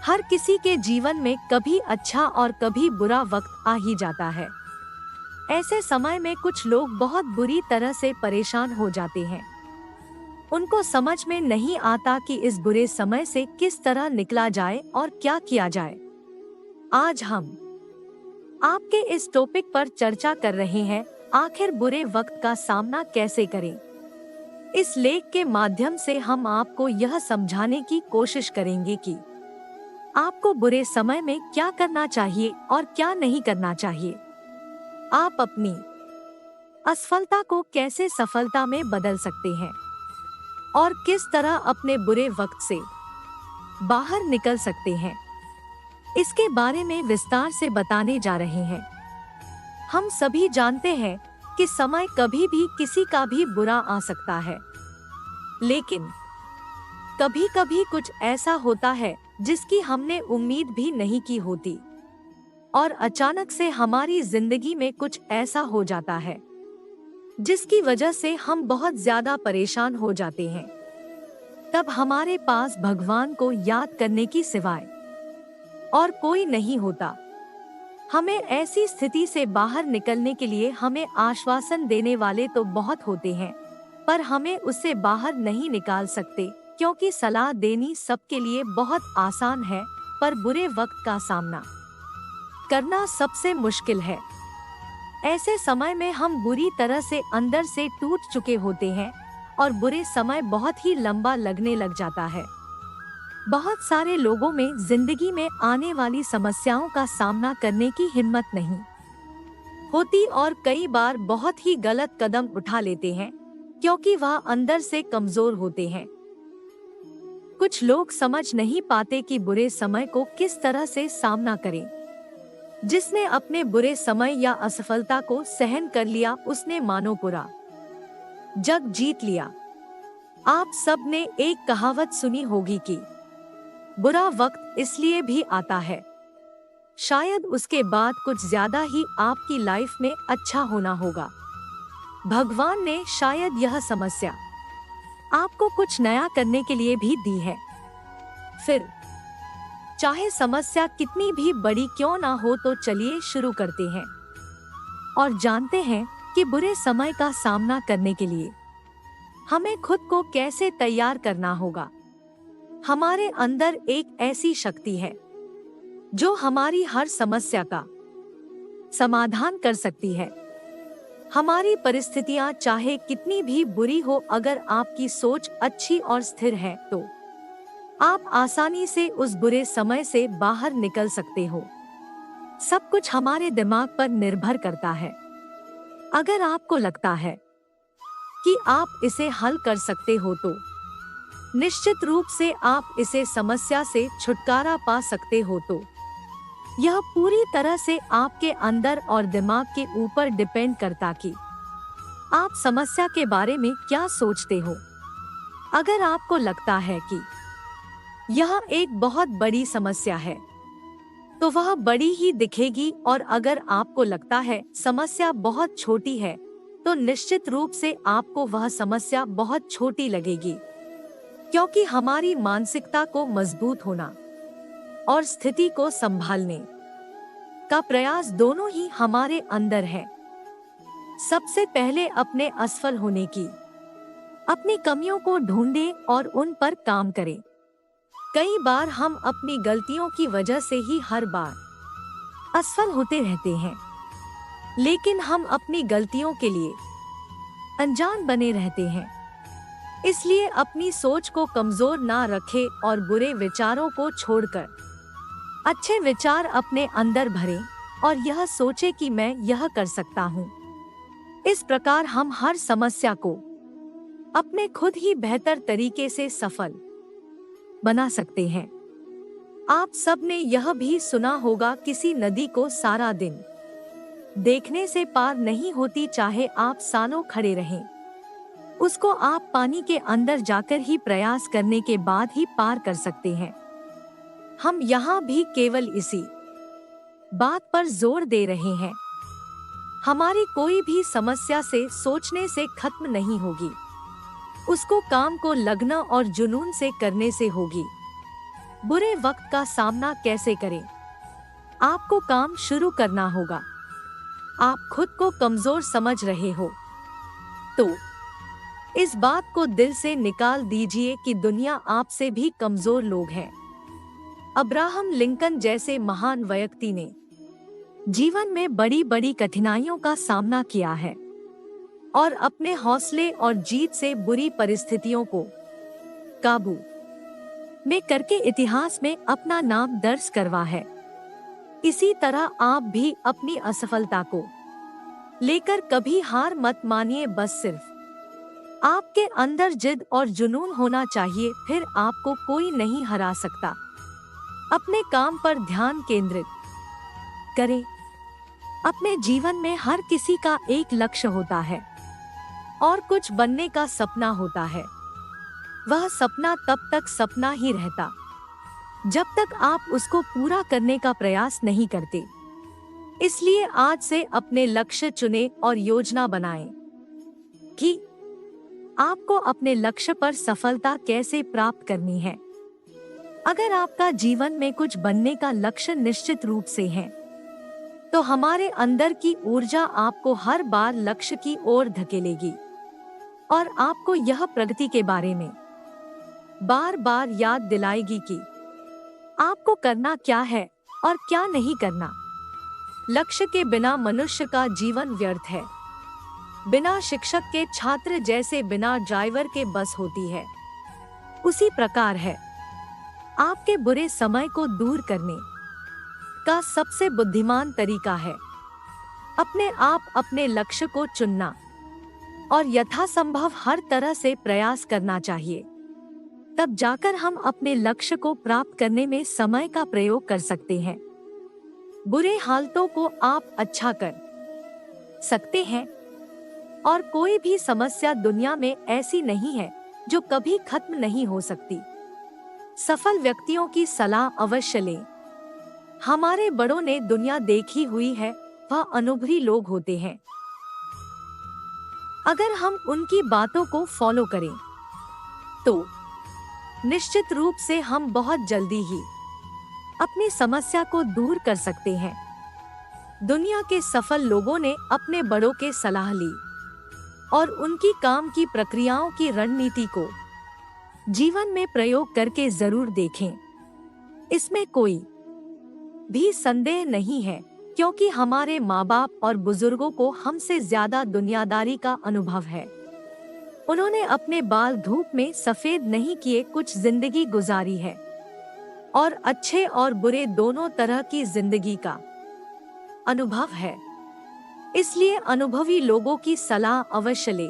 हर किसी के जीवन में कभी अच्छा और कभी बुरा वक्त आ ही जाता है। ऐसे समय में कुछ लोग बहुत बुरी तरह से परेशान हो जाते हैं। उनको समझ में नहीं आता कि इस बुरे समय से किस तरह निकला जाए और क्या किया जाए। आज हम आपके इस टॉपिक पर चर्चा कर रहे हैं, आखिर बुरे वक्त का सामना कैसे करें। इस लेख के माध्यम से हम आपको यह समझाने की कोशिश करेंगे कि आपको बुरे समय में क्या करना चाहिए और क्या नहीं करना चाहिए। आप अपनी असफलता को कैसे सफलता में बदल सकते हैं और किस तरह अपने बुरे वक्त से बाहर निकल सकते हैं, इसके बारे में विस्तार से बताने जा रहे हैं। हम सभी जानते हैं कि समय कभी भी किसी का भी बुरा आ सकता है, लेकिन कभी कभी कुछ ऐसा होता है जिसकी हमने उम्मीद भी नहीं की होती और अचानक से हमारी जिंदगी में कुछ ऐसा हो जाता है जिसकी वजह से हम बहुत ज्यादा परेशान हो जाते हैं। तब हमारे पास भगवान को याद करने की सिवाय और कोई नहीं होता। हमें ऐसी स्थिति से बाहर निकलने के लिए हमें आश्वासन देने वाले तो बहुत होते हैं, पर हमें उससे बाहर नहीं निकाल सकते, क्योंकि सलाह देनी सबके लिए बहुत आसान है, पर बुरे वक्त का सामना करना सबसे मुश्किल है। ऐसे समय में हम बुरी तरह से अंदर से टूट चुके होते हैं और बुरे समय बहुत ही लंबा लगने लग जाता है। बहुत सारे लोगों में जिंदगी में आने वाली समस्याओं का सामना करने की हिम्मत नहीं होती और कई बार बहुत ही गलत कदम उठा लेते हैं, क्योंकि वह अंदर से कमजोर होते हैं। कुछ लोग समझ नहीं पाते कि बुरे समय को किस तरह से सामना करें। जिसने अपने बुरे समय या असफलता को सहन कर लिया, उसने मानो पूरा जग जीत लिया। आप सब ने एक कहावत सुनी होगी कि बुरा वक्त इसलिए भी आता है, शायद उसके बाद कुछ ज्यादा ही आपकी लाइफ में अच्छा होना होगा। भगवान ने शायद यह समस्या आपको कुछ नया करने के लिए भी दी है। फिर चाहे समस्या कितनी भी बड़ी क्यों ना हो, तो चलिए शुरू करते हैं और जानते हैं कि बुरे समय का सामना करने के लिए हमें खुद को कैसे तैयार करना होगा। हमारे अंदर एक ऐसी शक्ति है जो हमारी हर समस्या का समाधान कर सकती है। हमारी परिस्थितियां चाहे कितनी भी बुरी हो, अगर आपकी सोच अच्छी और स्थिर है तो आप आसानी से उस बुरे समय से बाहर निकल सकते हो। सब कुछ हमारे दिमाग पर निर्भर करता है। अगर आपको लगता है कि आप इसे हल कर सकते हो, तो निश्चित रूप से आप इसे समस्या से छुटकारा पा सकते हो। तो यह पूरी तरह से आपके अंदर और दिमाग के ऊपर डिपेंड करता कि आप समस्या के बारे में क्या सोचते हो। अगर आपको लगता है कि यह एक बहुत बड़ी समस्या है, तो वह बड़ी ही दिखेगी, और अगर आपको लगता है समस्या बहुत छोटी है, तो निश्चित रूप से आपको वह समस्या बहुत छोटी लगेगी, क्योंकि हमारी मानसिकता को मजबूत होना और स्थिति को संभालने का प्रयास दोनों ही हमारे अंदर है। सबसे पहले अपने असफल होने की, अपनी कमियों को ढूंढें और उन पर काम करें। कई बार हम अपनी गलतियों की वजह से ही हर बार असफल होते रहते हैं, लेकिन हम अपनी गलतियों के लिए अनजान बने रहते हैं। इसलिए अपनी सोच को कमजोर ना रखें और बुरे विचारों को छोड़कर अच्छे विचार अपने अंदर भरें और यह सोचें कि मैं यह कर सकता हूँ। इस प्रकार हम हर समस्या को अपने खुद ही बेहतर तरीके से सफल बना सकते हैं। आप सब ने यह भी सुना होगा, किसी नदी को सारा दिन देखने से पार नहीं होती, चाहे आप सालों खड़े रहें। उसको आप पानी के अंदर जाकर ही प्रयास करने के बाद ही पार कर सकते हैं। हम यहाँ भी केवल इसी बात पर जोर दे रहे हैं। हमारी कोई भी समस्या से सोचने से खत्म नहीं होगी, उसको काम को लगना और जुनून से करने से होगी। बुरे वक्त का सामना कैसे करें? आपको काम शुरू करना होगा। आप खुद को कमजोर समझ रहे हो तो इस बात को दिल से निकाल दीजिए कि दुनिया आपसे भी कमजोर लोग हैं। अब्राहम लिंकन जैसे महान व्यक्ति ने जीवन में बड़ी बड़ी कठिनाइयों का सामना किया है और अपने हौसले और जीत से बुरी परिस्थितियों को काबू में करके इतिहास में अपना नाम दर्ज करवा है। इसी तरह आप भी अपनी असफलता को लेकर कभी हार मत मानिए। बस सिर्फ आपके अंदर जिद और जुनून होना चाहिए, फिर आपको कोई नहीं हरा सकता। अपने काम पर ध्यान केंद्रित करें। अपने जीवन में हर किसी का एक लक्ष्य होता है और कुछ बनने का सपना होता है। वह सपना तब तक सपना ही रहता जब तक आप उसको पूरा करने का प्रयास नहीं करते। इसलिए आज से अपने लक्ष्य चुनें और योजना बनाएं कि आपको अपने लक्ष्य पर सफलता कैसे प्राप्त करनी है। अगर आपका जीवन में कुछ बनने का लक्ष्य निश्चित रूप से है, तो हमारे अंदर की ऊर्जा आपको हर बार लक्ष्य की ओर धकेलेगी और आपको यह प्रगति के बारे में बार बार याद दिलाएगी कि आपको करना क्या है और क्या नहीं करना। लक्ष्य के बिना मनुष्य का जीवन व्यर्थ है। बिना शिक्षक के छात्र जैसे बिना ड्राइवर के बस होती है, उसी प्रकार है आपके बुरे समय को दूर करने का सबसे बुद्धिमान तरीका है अपने आप अपने लक्ष्य को चुनना और यथासंभव हर तरह से प्रयास करना चाहिए। तब जाकर हम अपने लक्ष्य को प्राप्त करने में समय का प्रयोग कर सकते हैं। बुरे हालातों को आप अच्छा कर सकते हैं और कोई भी समस्या दुनिया में ऐसी नहीं है जो कभी खत्म नहीं हो सकती। सफल व्यक्तियों की सलाह अवश्य लें। हमारे बड़ों ने दुनिया देखी हुई है, वह अनुभवी लोग होते हैं। अगर हम उनकी बातों को फॉलो करें तो निश्चित रूप से हम बहुत जल्दी ही अपनी समस्या को दूर कर सकते हैं। दुनिया के सफल लोगों ने अपने बड़ों के सलाह ली और उनकी काम की प्रक्रियाओं की रणनीति को जीवन में प्रयोग करके जरूर देखें। इसमें कोई भी संदेह नहीं है, क्योंकि हमारे माँ बाप और बुजुर्गों को हमसे ज्यादा दुनियादारी का अनुभव है। उन्होंने अपने बाल धूप में सफेद नहीं किए, कुछ जिंदगी गुजारी है और अच्छे और बुरे दोनों तरह की जिंदगी का अनुभव है। इसलिए अनुभवी लोगों की सलाह अवश्य ले,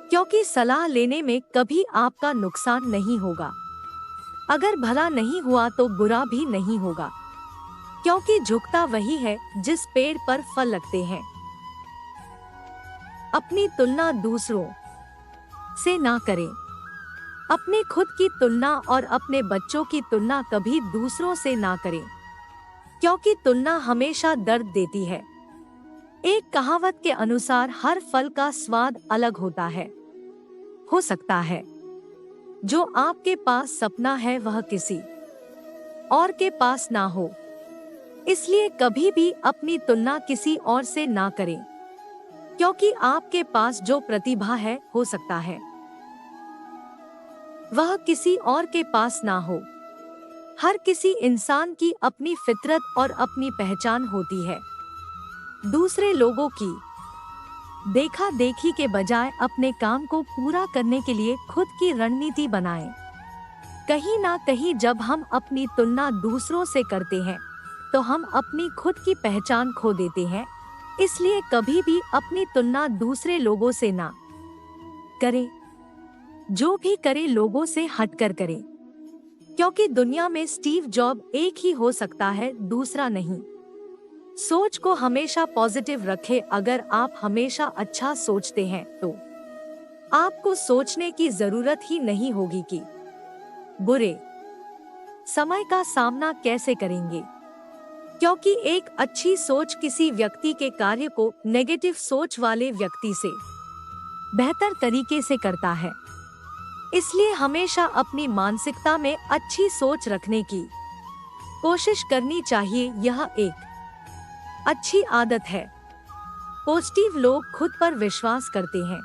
क्योंकि सलाह लेने में कभी आपका नुकसान नहीं होगा। अगर भला नहीं हुआ तो बुरा भी नहीं होगा, क्योंकि झुकता वही है जिस पेड़ पर फल लगते हैं। अपनी तुलना दूसरों से ना करें। अपने खुद की तुलना और अपने बच्चों की तुलना कभी दूसरों से ना करें, क्योंकि तुलना हमेशा दर्द देती है। एक कहावत के अनुसार हर फल का स्वाद अलग होता है। हो सकता है जो आपके पास सपना है वह किसी और के पास ना हो। इसलिए कभी भी अपनी तुलना किसी और से ना करें, क्योंकि आपके पास जो प्रतिभा है हो सकता है वह किसी और के पास ना हो। हर किसी इंसान की अपनी फितरत और अपनी पहचान होती है। दूसरे लोगों की देखा देखी के बजाय अपने काम को पूरा करने के लिए खुद की रणनीति बनाएं। कहीं ना कहीं जब हम अपनी तुलना दूसरों से करते हैं तो हम अपनी खुद की पहचान खो देते हैं। इसलिए कभी भी अपनी तुलना दूसरे लोगों से ना करें। जो भी करे लोगों से हटकर करें, क्योंकि दुनिया में स्टीव जॉब एक ही हो सकता है, दूसरा नहीं। सोच को हमेशा पॉजिटिव रखें। अगर आप हमेशा अच्छा सोचते हैं तो आपको सोचने की जरूरत ही नहीं होगी कि बुरे समय का सामना कैसे करेंगे, क्योंकि एक अच्छी सोच किसी व्यक्ति के कार्य को नेगेटिव सोच वाले व्यक्ति से बेहतर तरीके से करता है। इसलिए हमेशा अपनी मानसिकता में अच्छी सोच रखने की कोशिश करनी चाहिए। यह एक अच्छी आदत है। पॉजिटिव लोग खुद पर विश्वास करते हैं।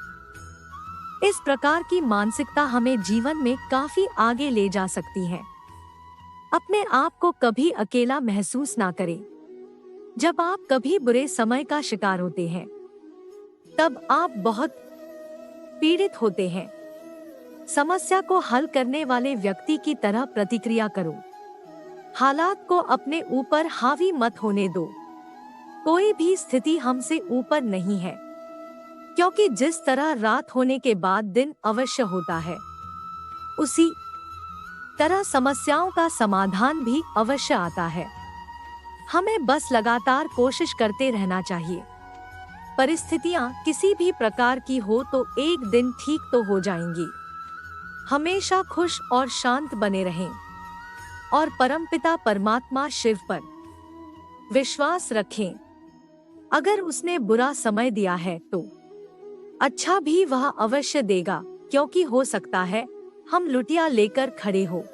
इस प्रकार की मानसिकता हमें जीवन में काफी आगे ले जा सकती है। अपने आप को कभी अकेला महसूस ना करें। जब आप कभी बुरे समय का शिकार होते हैं, तब आप बहुत पीड़ित होते हैं। समस्या को हल करने वाले व्यक्ति की तरह प्रतिक्रिया करो। हालात को अपने ऊपर हावी मत होने दो। कोई भी स्थिति हमसे ऊपर नहीं है, क्योंकि जिस तरह रात होने के बाद दिन अवश्य होता है, उसी तरह समस्याओं का समाधान भी अवश्य आता है। हमें बस लगातार कोशिश करते रहना चाहिए। परिस्थितियां किसी भी प्रकार की हो तो एक दिन ठीक तो हो जाएंगी। हमेशा खुश और शांत बने रहें और परमपिता परमात्मा शिव पर विश्वास रखें। अगर उसने बुरा समय दिया है तो अच्छा भी वह अवश्य देगा, क्योंकि हो सकता है हम लुटिया लेकर खड़े हो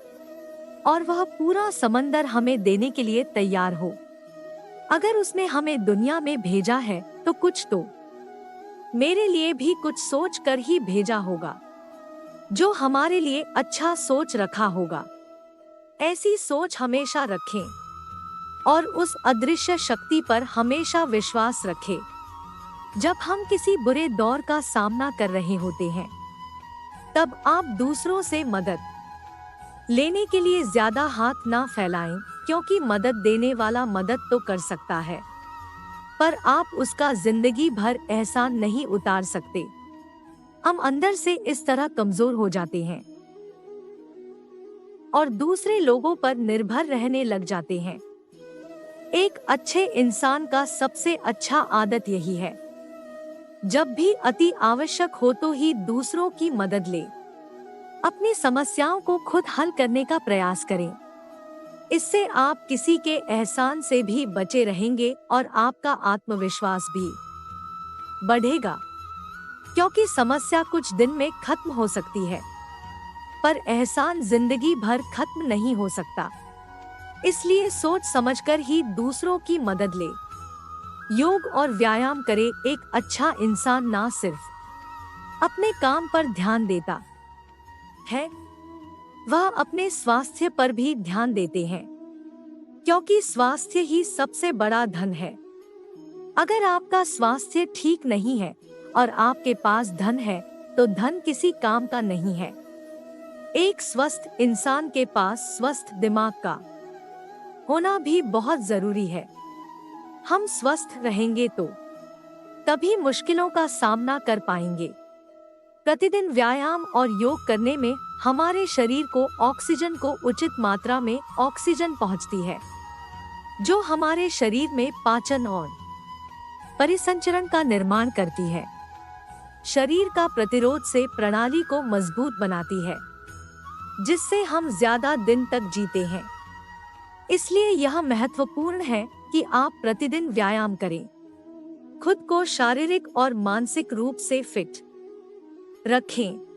और वह पूरा समंदर हमें देने के लिए तैयार हो। अगर उसने हमें दुनिया में भेजा है तो कुछ तो मेरे लिए भी कुछ सोच कर ही भेजा होगा, जो हमारे लिए अच्छा सोच रखा होगा। ऐसी सोच हमेशा रखें और उस अदृश्य शक्ति पर हमेशा विश्वास रखें। जब हम किसी बुरे दौर का सामना कर रहे होते हैं, तब आप दूसरों से मदद लेने के लिए ज्यादा हाथ ना फैलाएं, क्योंकि मदद देने वाला मदद तो कर सकता है, पर आप उसका जिंदगी भर एहसान नहीं उतार सकते। हम अंदर से इस तरह कमजोर हो जाते हैं और दूसरे लोगों पर निर्भर रहने लग जाते हैं। एक अच्छे इंसान का सबसे अच्छा आदत यही है, जब भी अति आवश्यक हो तो ही दूसरों की मदद ले। अपनी समस्याओं को खुद हल करने का प्रयास करें। इससे आप किसी के एहसान से भी बचे रहेंगे और आपका आत्मविश्वास भी बढ़ेगा, क्योंकि समस्या कुछ दिन में खत्म हो सकती है, पर एहसान जिंदगी भर खत्म नहीं हो सकता। इसलिए सोच समझकर ही दूसरों की मदद ले। योग और व्यायाम करे। एक अच्छा इंसान ना सिर्फ अपने काम पर ध्यान देता है, वह अपने स्वास्थ्य पर भी ध्यान देते हैं, क्योंकि स्वास्थ्य ही सबसे बड़ा धन है। अगर आपका स्वास्थ्य ठीक नहीं है और आपके पास धन है, तो धन किसी काम का नहीं है। एक स्वस्थ इंसान के पास स्वस्थ दिमाग का होना भी बहुत जरूरी है। हम स्वस्थ रहेंगे तो तभी मुश्किलों का सामना कर पाएंगे। प्रतिदिन व्यायाम और योग करने में हमारे शरीर को ऑक्सीजन को उचित मात्रा में ऑक्सीजन पहुंचती है, जो हमारे शरीर में पाचन और परिसंचरण का निर्माण करती है। शरीर का प्रतिरोध से प्रणाली को मजबूत बनाती है, जिससे हम ज्यादा दिन तक जीते हैं। इसलिए यह महत्वपूर्ण है कि आप प्रतिदिन व्यायाम करें। खुद को शारीरिक और मानसिक रूप से फिट रखें।